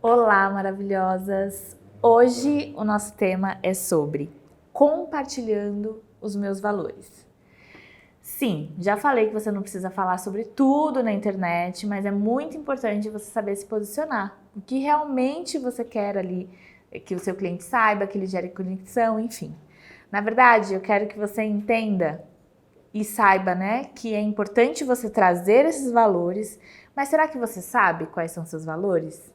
Olá, maravilhosas! Hoje o nosso tema é sobre compartilhando os meus valores. Sim, já falei que você não precisa falar sobre tudo na internet, mas é muito importante você saber se posicionar. O que realmente você quer ali, que o seu cliente saiba, que ele gere conexão, enfim. Na verdade, eu quero que você entenda e saiba, né, que é importante você trazer esses valores, mas será que você sabe quais são seus valores?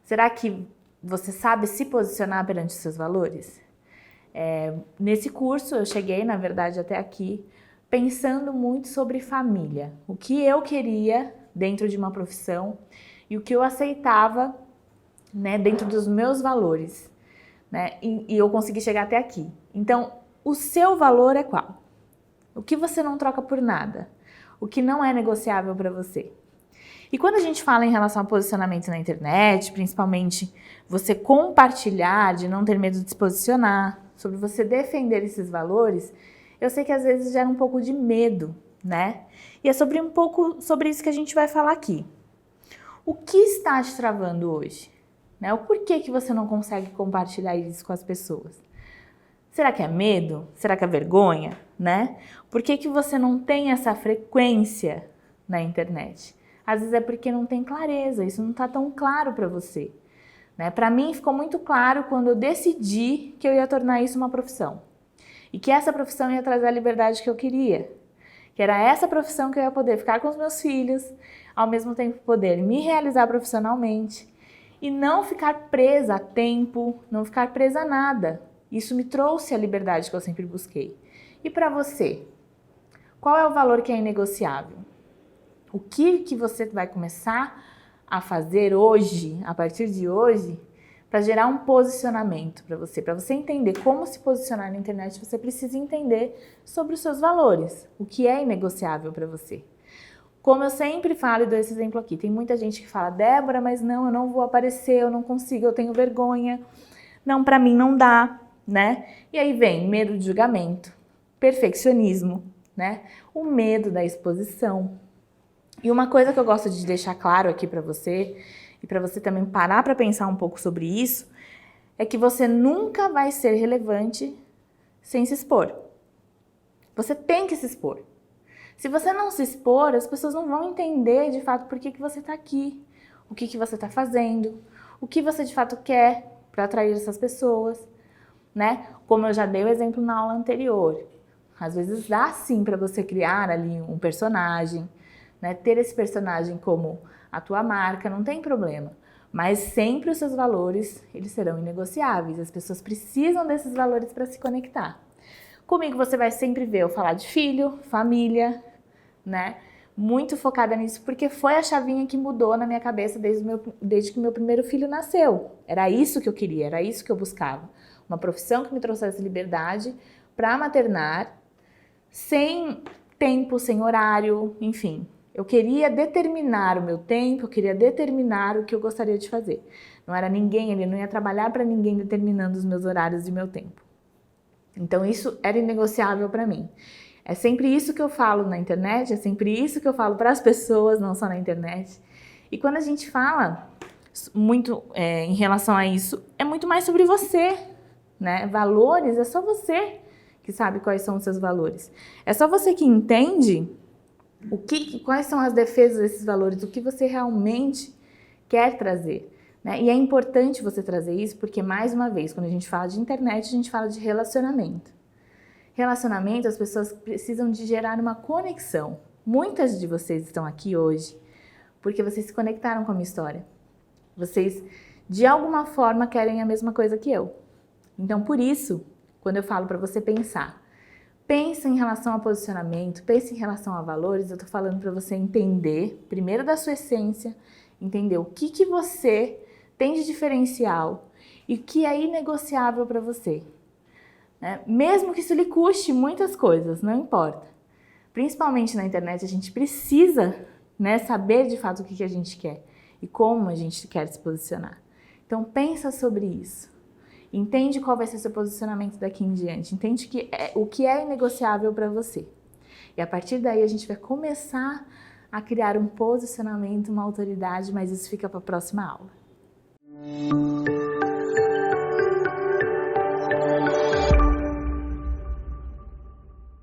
Será que você sabe se posicionar perante os seus valores? Nesse curso eu cheguei, na verdade, até aqui, pensando muito sobre família. O que eu queria dentro de uma profissão e o que eu aceitava, né, dentro dos meus valores. Né? E eu consegui chegar até aqui. Então, o seu valor é qual? O que você não troca por nada? O que não é negociável para você? E quando a gente fala em relação a posicionamento na internet, principalmente você compartilhar, de não ter medo de se posicionar, sobre você defender esses valores, eu sei que às vezes gera um pouco de medo, né? E é sobre um pouco sobre isso que a gente vai falar aqui. O que está te travando hoje? Né? O porquê que você não consegue compartilhar isso com as pessoas? Será que é medo? Será que é vergonha? Né? Por que você não tem essa frequência na internet? Às vezes é porque não tem clareza, isso não está tão claro para você. Né? Para mim ficou muito claro quando eu decidi que eu ia tornar isso uma profissão. E que essa profissão ia trazer a liberdade que eu queria. Que era essa profissão que eu ia poder ficar com os meus filhos, ao mesmo tempo poder me realizar profissionalmente e não ficar presa a tempo, não ficar presa a nada. Isso me trouxe a liberdade que eu sempre busquei. E para você? Qual é o valor que é inegociável? O que você vai começar a fazer hoje, a partir de hoje, para gerar um posicionamento para você entender como se posicionar na internet, você precisa entender sobre os seus valores, o que é inegociável para você. Como eu sempre falo e dou esse exemplo aqui, tem muita gente que fala, Débora, mas não, eu não vou aparecer, eu não consigo, eu tenho vergonha, não, para mim não dá, né? E aí vem medo de julgamento, perfeccionismo, né? O medo da exposição. E uma coisa que eu gosto de deixar claro aqui para você, e para você também parar para pensar um pouco sobre isso, é que você nunca vai ser relevante sem se expor. Você tem que se expor. Se você não se expor, as pessoas não vão entender de fato por que você está aqui, o que você está fazendo, o que você de fato quer para atrair essas pessoas, né? Como eu já dei o exemplo na aula anterior. Às vezes dá sim para você criar ali um personagem, né? Ter esse personagem como a tua marca, não tem problema. Mas sempre os seus valores, eles serão inegociáveis. As pessoas precisam desses valores para se conectar. Comigo você vai sempre ver eu falar de filho, família, né? Muito focada nisso, porque foi a chavinha que mudou na minha cabeça desde que meu primeiro filho nasceu. Era isso que eu queria, era isso que eu buscava. Uma profissão que me trouxesse liberdade para maternar, sem tempo, sem horário, enfim. Eu queria determinar o meu tempo, eu queria determinar o que eu gostaria de fazer. Não era ninguém, ele não ia trabalhar para ninguém determinando os meus horários e meu tempo. Então isso era inegociável para mim. É sempre isso que eu falo na internet, é sempre isso que eu falo para as pessoas, não só na internet. E quando a gente fala muito em relação a isso, é muito mais sobre você, né? Valores, é só você que sabe quais são os seus valores. É só você que entende quais são as defesas desses valores, o que você realmente quer trazer. Né? E é importante você trazer isso porque, mais uma vez, quando a gente fala de internet, a gente fala de relacionamento. Relacionamento, as pessoas precisam de gerar uma conexão. Muitas de vocês estão aqui hoje porque vocês se conectaram com a minha história. Vocês, de alguma forma, querem a mesma coisa que eu. Então, por isso, quando eu falo para você pensar, pensa em relação a posicionamento, pensa em relação a valores, eu tô falando para você entender, primeiro da sua essência, entender o que você tem de diferencial e o que é inegociável para você. Né? Mesmo que isso lhe custe muitas coisas, não importa. Principalmente na internet, a gente precisa, né, saber de fato o que a gente quer e como a gente quer se posicionar. Então pensa sobre isso. Entende qual vai ser seu posicionamento daqui em diante. Entende o que é inegociável para você. E a partir daí a gente vai começar a criar um posicionamento, uma autoridade, mas isso fica para a próxima aula. Música